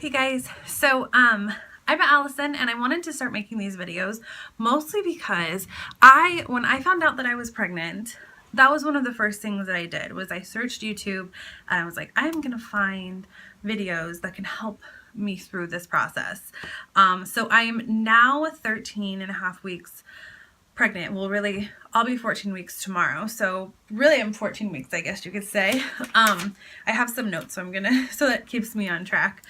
Hey guys, so I'm Allison and I wanted to start making these videos mostly because when I found out that I was pregnant, that was one of the first things that I did was I searched YouTube and I was like, I'm gonna find videos that can help me through this process. So I am now 13 and a half weeks pregnant. Well, really, I'll be 14 weeks tomorrow. So really I'm 14 weeks, I guess you could say. I have some notes, so that keeps me on track.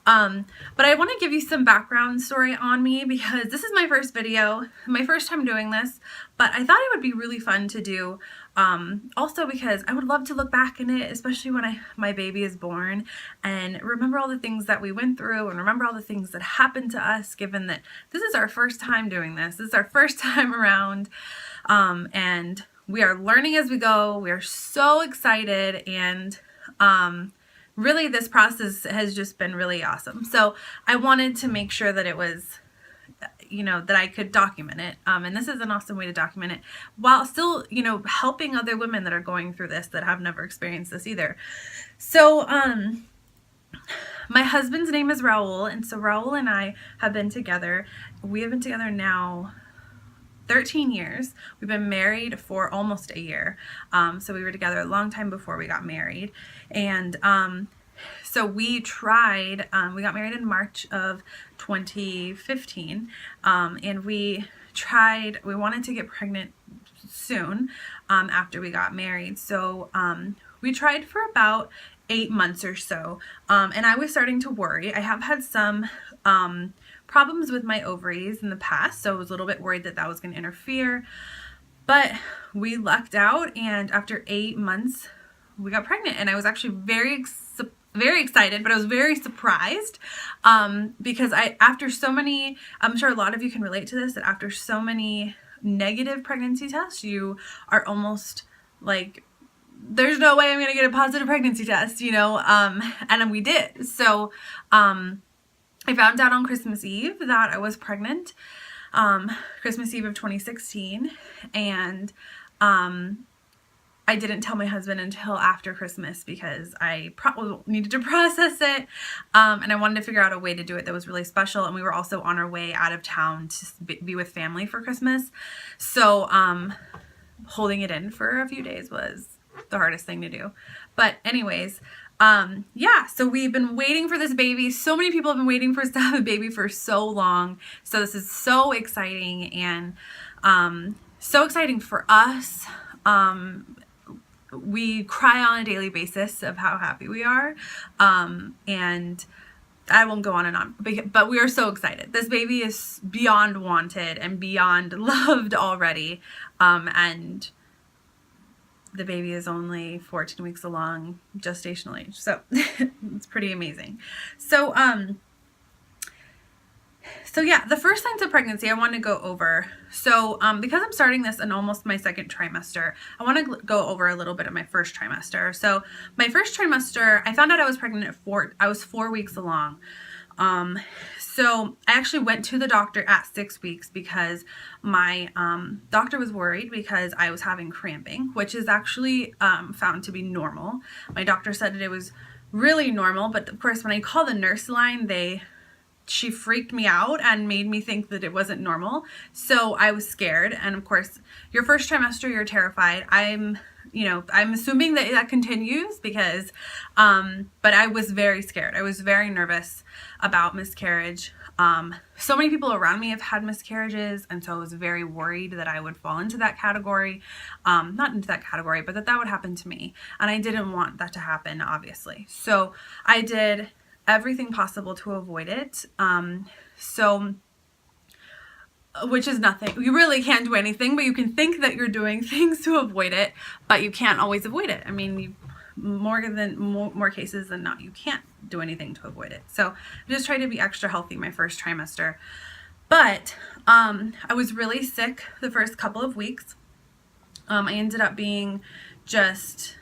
But I want to give you some background story on me because this is my first video, my first time doing this, but I thought it would be really fun to do. Also because I would love to look back in it, especially when my baby is born, and remember all the things that we went through and remember all the things that happened to us, given that this is our first time doing this. This is our first time around, and we are learning as we go. We are so excited, and really this process has just been really awesome. So I wanted to make sure that it was, that I could document it. And this is an awesome way to document it while still, helping other women that are going through this that have never experienced this either. So, my husband's name is Raul. And so Raul and I have been together. We have been together now 13 years. We've been married for almost a year. So we were together a long time before we got married. And so we got married in March of 2015. And we wanted to get pregnant soon after we got married. So we tried for about 8 months or so. And I was starting to worry. I have had some problems with my ovaries in the past, so I was a little bit worried that was going to interfere, but we lucked out, and after 8 months we got pregnant. And I was actually very excited, but I was very surprised because after so many, I'm sure a lot of you can relate to this, that after so many negative pregnancy tests, you are almost like, there's no way I'm going to get a positive pregnancy test, and we did. So I found out on Christmas Eve that I was pregnant, Christmas Eve of 2016, and I didn't tell my husband until after Christmas because I needed to process it, and I wanted to figure out a way to do it that was really special, and we were also on our way out of town to be with family for Christmas, so holding it in for a few days was the hardest thing to do. But anyways, so we've been waiting for this baby. So many people have been waiting for us to have a baby for so long. So this is so exciting, and so exciting for us. We cry on a daily basis of how happy we are. And I won't go on and on, but we are so excited. This baby is beyond wanted and beyond loved already. And the baby is only 14 weeks along gestational age. So it's pretty amazing. So yeah, the first signs of pregnancy I want to go over. So because I'm starting this in almost my second trimester, I want to go over a little bit of my first trimester. So my first trimester, I found out I was pregnant I was 4 weeks along. So I actually went to the doctor at 6 weeks because my doctor was worried because I was having cramping, which is actually found to be normal. My doctor said that it was really normal, but of course when I called the nurse line, she freaked me out and made me think that it wasn't normal. So I was scared, and of course your first trimester, you're terrified. I'm assuming that continues because, but I was very scared. I was very nervous about miscarriage. So many people around me have had miscarriages, and so I was very worried that I would fall into that category. Not into that category, but that would happen to me. And I didn't want that to happen, obviously. So I did everything possible to avoid it. Which is nothing. You really can't do anything, but you can think that you're doing things to avoid it, but you can't always avoid it. I mean, more cases than not, you can't do anything to avoid it. So I just tried to be extra healthy my first trimester. But I was really sick the first couple of weeks. I ended up being just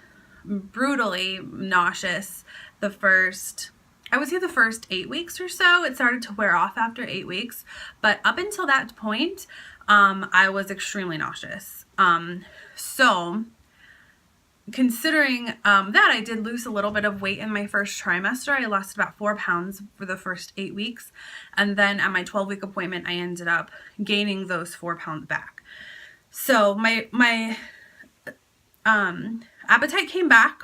brutally nauseous I would say the first 8 weeks or so. It started to wear off after 8 weeks, but up until that point, I was extremely nauseous. So considering that, I did lose a little bit of weight in my first trimester. I lost about 4 pounds for the first 8 weeks. And then at my 12-week appointment, I ended up gaining those 4 pounds back. So my appetite came back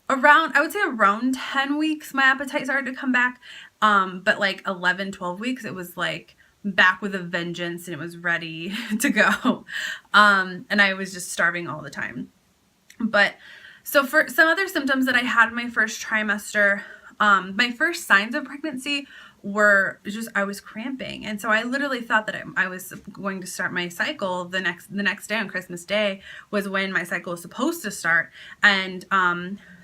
around, I would say around 10 weeks, my appetite started to come back. But like 11, 12 weeks, it was like back with a vengeance and it was ready to go. And I was just starving all the time. But so for some other symptoms that I had in my first trimester, my first signs of pregnancy were just, I was cramping. And so I literally thought that I was going to start my cycle the next day on Christmas Day was when my cycle was supposed to start. And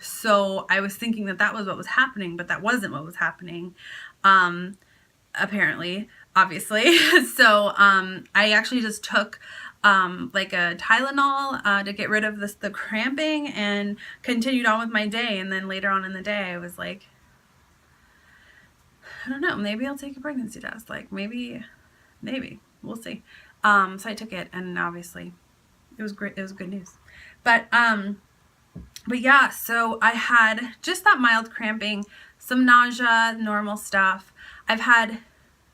so I was thinking that that was what was happening, but that wasn't what was happening. Apparently, obviously. So I actually just took like a Tylenol to get rid of the cramping and continued on with my day. And then later on in the day, I was like, I don't know, maybe I'll take a pregnancy test. Like maybe, we'll see. So I took it, and obviously it was great. It was good news. But yeah, so I had just that mild cramping, some nausea, normal stuff. I've had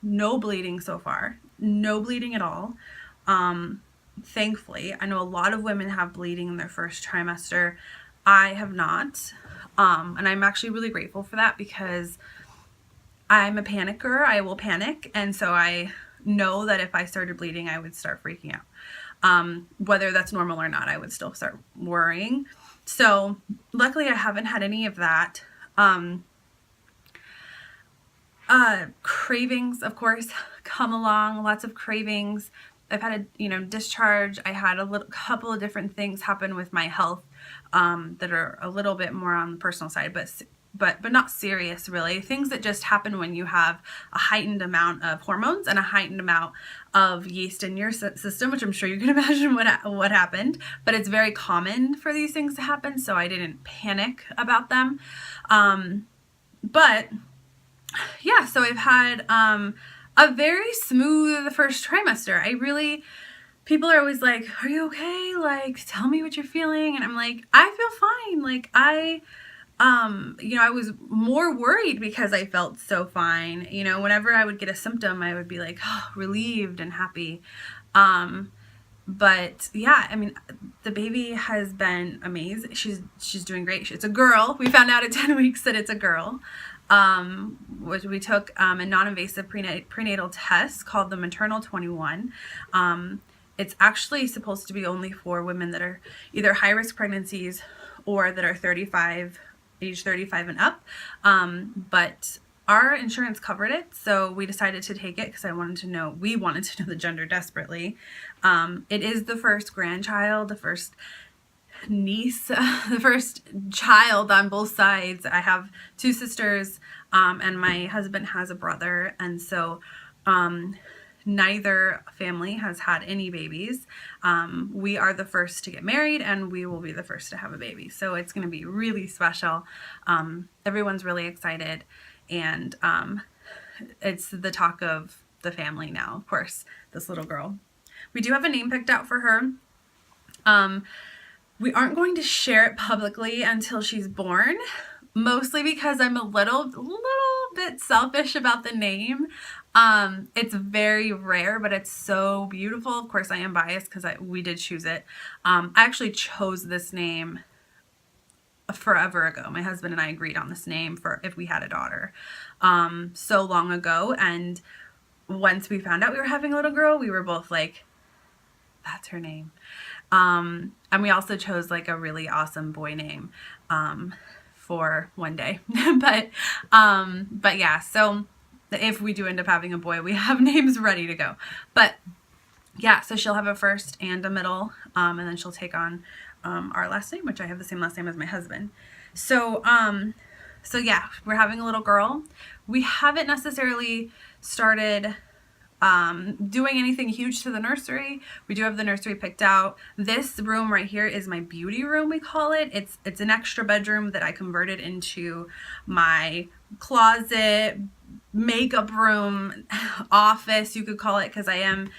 no bleeding so far, no bleeding at all. Thankfully, I know a lot of women have bleeding in their first trimester. I have not. And I'm actually really grateful for that because I'm a panicker. I will panic. And so I know that if I started bleeding, I would start freaking out. Whether that's normal or not, I would still start worrying. So luckily I haven't had any of that. Cravings, of course, come along, lots of cravings. I've had a, discharge. I had a couple of different things happen with my health, that are a little bit more on the personal side, but not serious really. Things that just happen when you have a heightened amount of hormones and a heightened amount of yeast in your system, which I'm sure you can imagine what happened, but it's very common for these things to happen. So I didn't panic about them. But yeah, so I've had, a very smooth first trimester. People are always like, are you okay? Like, tell me what you're feeling. And I'm like, I feel fine. Like I was more worried because I felt so fine. Whenever I would get a symptom, I would be like, relieved and happy. But yeah, the baby has been amazing. She's doing great. It's a girl. We found out at 10 weeks that it's a girl. Which we took a non-invasive prenatal test called the Maternal 21. It's actually supposed to be only for women that are either high-risk pregnancies or that are age 35 and up. But our insurance covered it, so we decided to take it because we wanted to know the gender desperately. It is the first grandchild, the first niece, the first child on both sides. I have 2 sisters, and my husband has a brother, and so neither family has had any babies. We are the first to get married, and we will be the first to have a baby, so it's going to be really special. Everyone's really excited, and it's the talk of the family now, of course, this little girl. We do have a name picked out for her. We aren't going to share it publicly until she's born, mostly because I'm a little bit selfish about the name. It's very rare, but it's so beautiful. Of course, I am biased because we did choose it. I actually chose this name forever ago. My husband and I agreed on this name for if we had a daughter, so long ago. And once we found out we were having a little girl, we were both like, that's her name. And we also chose like a really awesome boy name, for one day, but yeah, so if we do end up having a boy, we have names ready to go. But yeah, so she'll have a first and a middle, and then she'll take on, our last name, which I have the same last name as my husband. So yeah, we're having a little girl. We haven't necessarily started doing anything huge to the nursery. We do have the nursery picked out. This room right here is my beauty room, we call it. It's an extra bedroom that I converted into my closet, makeup room, office, you could call it, because I am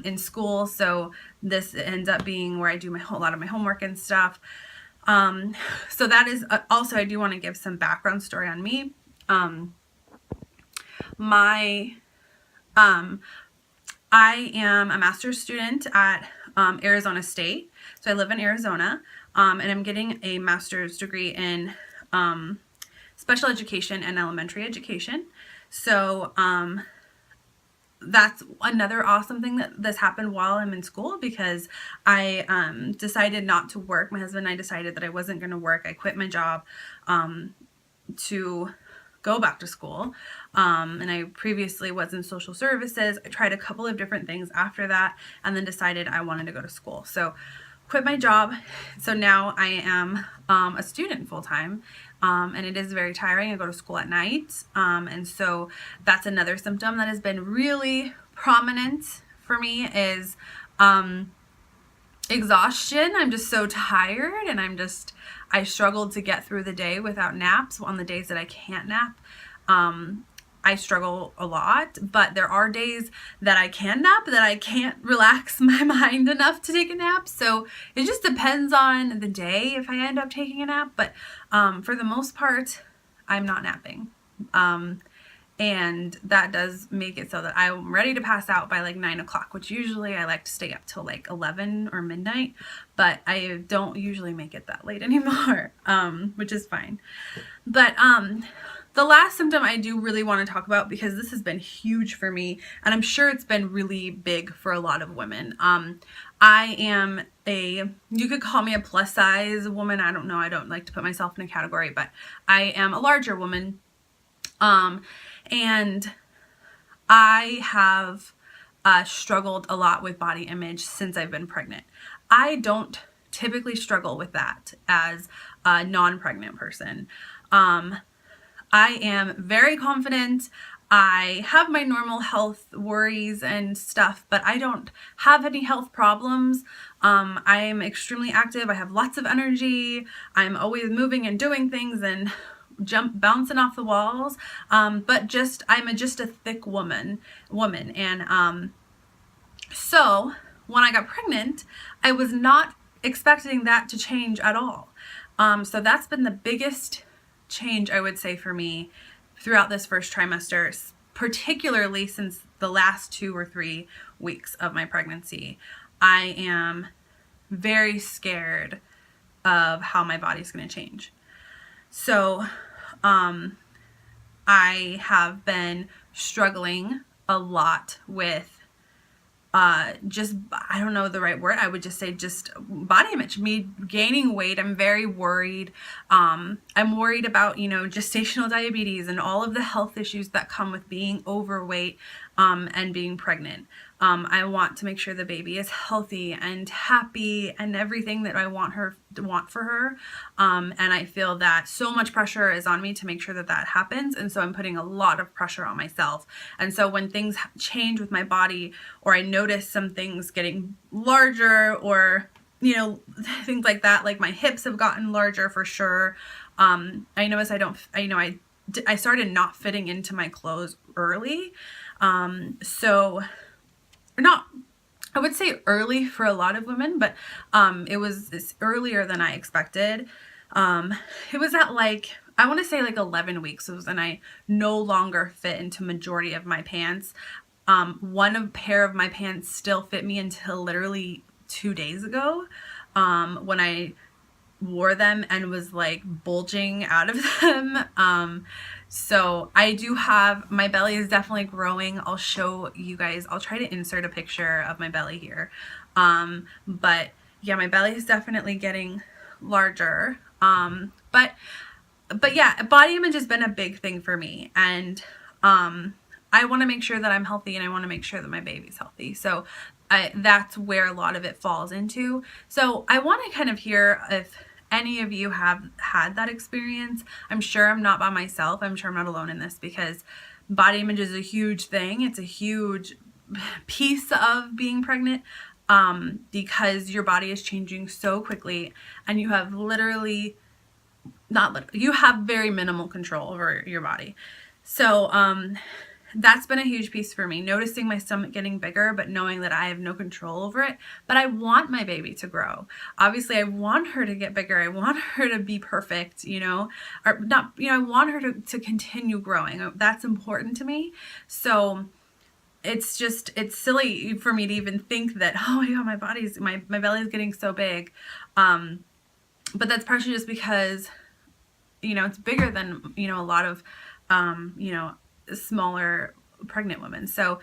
in school. So this ends up being where I do a lot of my homework and stuff. So that is also, I do want to give some background story on me. I am a master's student at Arizona State. So I live in Arizona, and I'm getting a master's degree in special education and elementary education. So that's another awesome thing that's happened while I'm in school, because I decided not to work. My husband and I decided that I wasn't going to work. I quit my job to go back to school. And I previously was in social services. I tried a couple of different things after that, and then decided I wanted to go to school. So quit my job. So now I am a student full-time, and it is very tiring. I go to school at night. And so that's another symptom that has been really prominent for me is exhaustion. I'm just so tired, and I struggle to get through the day without naps. On the days that I can't nap, I struggle a lot, but there are days that I can nap, that I can't relax my mind enough to take a nap. So it just depends on the day if I end up taking a nap, but for the most part, I'm not napping. And that does make it so that I'm ready to pass out by like 9 o'clock, which usually I like to stay up till like 11 or midnight, but I don't usually make it that late anymore, which is fine. But the last symptom I do really want to talk about, because this has been huge for me, and I'm sure it's been really big for a lot of women. I am you could call me a plus size woman. I don't know. I don't like to put myself in a category, but I am a larger woman. And I have struggled a lot with body image since I've been pregnant. I don't typically struggle with that as a non-pregnant person. I am very confident. I have my normal health worries and stuff, but I don't have any health problems. I am extremely active. I have lots of energy. I'm always moving and doing things and bouncing off the walls. But I'm just a thick woman. And so when I got pregnant, I was not expecting that to change at all. So that's been the biggest change, I would say, for me throughout this first trimester, particularly since the last 2 or 3 weeks of my pregnancy. I am very scared of how my body's going to change. So I have been struggling a lot with I don't know the right word. I would just say just body image, me gaining weight. I'm very worried. I'm worried about, gestational diabetes and all of the health issues that come with being overweight, and being pregnant. I want to make sure the baby is healthy and happy and everything that I want for her. And I feel that so much pressure is on me to make sure that that happens. And so I'm putting a lot of pressure on myself. And so when things change with my body, or I notice some things getting larger, or, things like that, like my hips have gotten larger for sure. I notice I started not fitting into my clothes early. I would say early for a lot of women, but it was earlier than I expected. It was at I want to say 11 weeks was when I no longer fit into majority of my pants. One pair of my pants still fit me until literally 2 days ago, when I wore them and was bulging out of them. So I do have, my belly is definitely growing. I'll show you guys, I'll try to insert a picture of my belly here. But yeah, my belly is definitely getting larger. But yeah, body image has been a big thing for me. And, I want to make sure that I'm healthy, and I want to make sure that my baby's healthy. So that's where a lot of it falls into. So I want to kind of hear if any of you have had that experience. I'm sure I'm not by myself. I'm sure I'm not alone in this, because body image is a huge thing. It's a huge piece of being pregnant, because your body is changing so quickly, and you have you have very minimal control over your body. So, that's been a huge piece for me, noticing my stomach getting bigger, but knowing that I have no control over it. But I want my baby to grow. Obviously, I want her to get bigger. I want her to be perfect, or not, I want her to continue growing. That's important to me. So it's silly for me to even think that, oh my God, my belly's getting so big. But that's partially just because, it's bigger than, a lot of, smaller pregnant women. So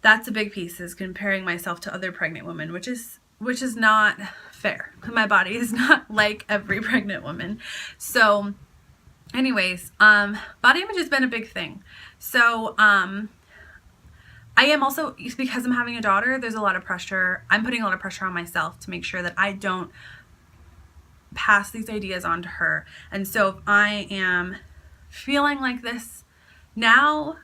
that's a big piece, is comparing myself to other pregnant women, which is not fair. My body is not like every pregnant woman. So anyways, body image has been a big thing. So, I am also, because I'm having a daughter, there's a lot of pressure. I'm putting a lot of pressure on myself to make sure that I don't pass these ideas on to her. And so if I am feeling like this now,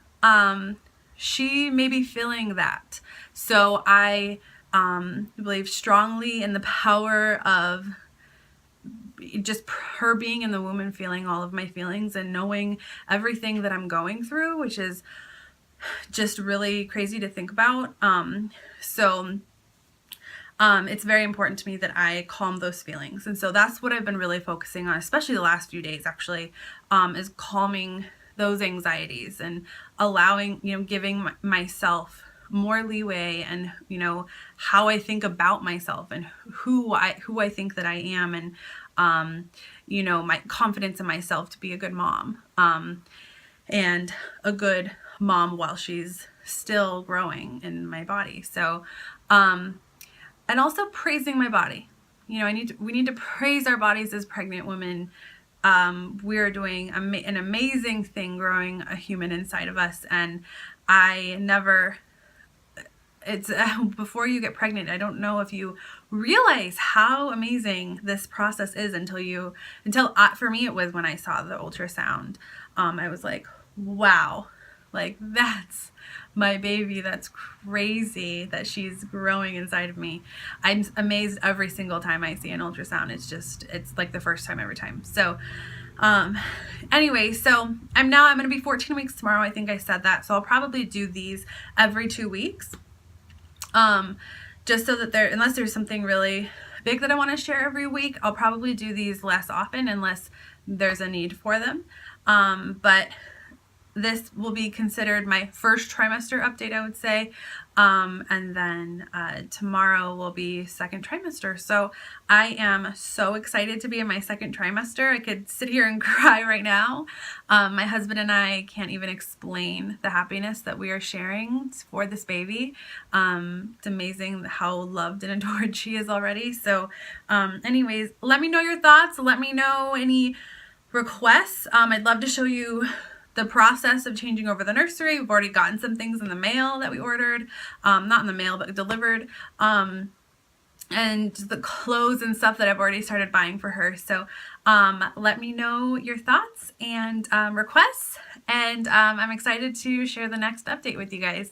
she may be feeling that. So I believe strongly in the power of just her being in the womb and feeling all of my feelings and knowing everything that I'm going through, which is just really crazy to think about. It's very important to me that I calm those feelings. And so that's what I've been really focusing on, especially the last few days actually, is calming those anxieties and allowing, giving myself more leeway and, how I think about myself and who I think that I am, and, my confidence in myself to be a good mom, and a good mom while she's still growing in my body. So, and also praising my body. We need to praise our bodies as pregnant women. We are doing an amazing thing, growing a human inside of us. And before you get pregnant, I don't know if you realize how amazing this process is for me, it was when I saw the ultrasound. I was like, wow, like that's my baby. That's crazy that she's growing inside of me. I'm amazed every single time I see an ultrasound. It's like the first time every time. So anyway, so I'm going to be 14 weeks tomorrow. I think I said that. So I'll probably do these every 2 weeks. Just so that unless there's something really big that I want to share every week, I'll probably do these less often unless there's a need for them. But this will be considered my first trimester update, I would say. And then tomorrow will be second trimester. So I am so excited to be in my second trimester. I could sit here and cry right now. My husband and I can't even explain the happiness that we are sharing for this baby. It's amazing how loved and adored she is already. So anyways, let me know your thoughts. Let me know any requests. I'd love to show you the process of changing over the nursery. We've already gotten some things in the mail that we ordered, not in the mail, but delivered, and the clothes and stuff that I've already started buying for her. So let me know your thoughts and requests, and I'm excited to share the next update with you guys.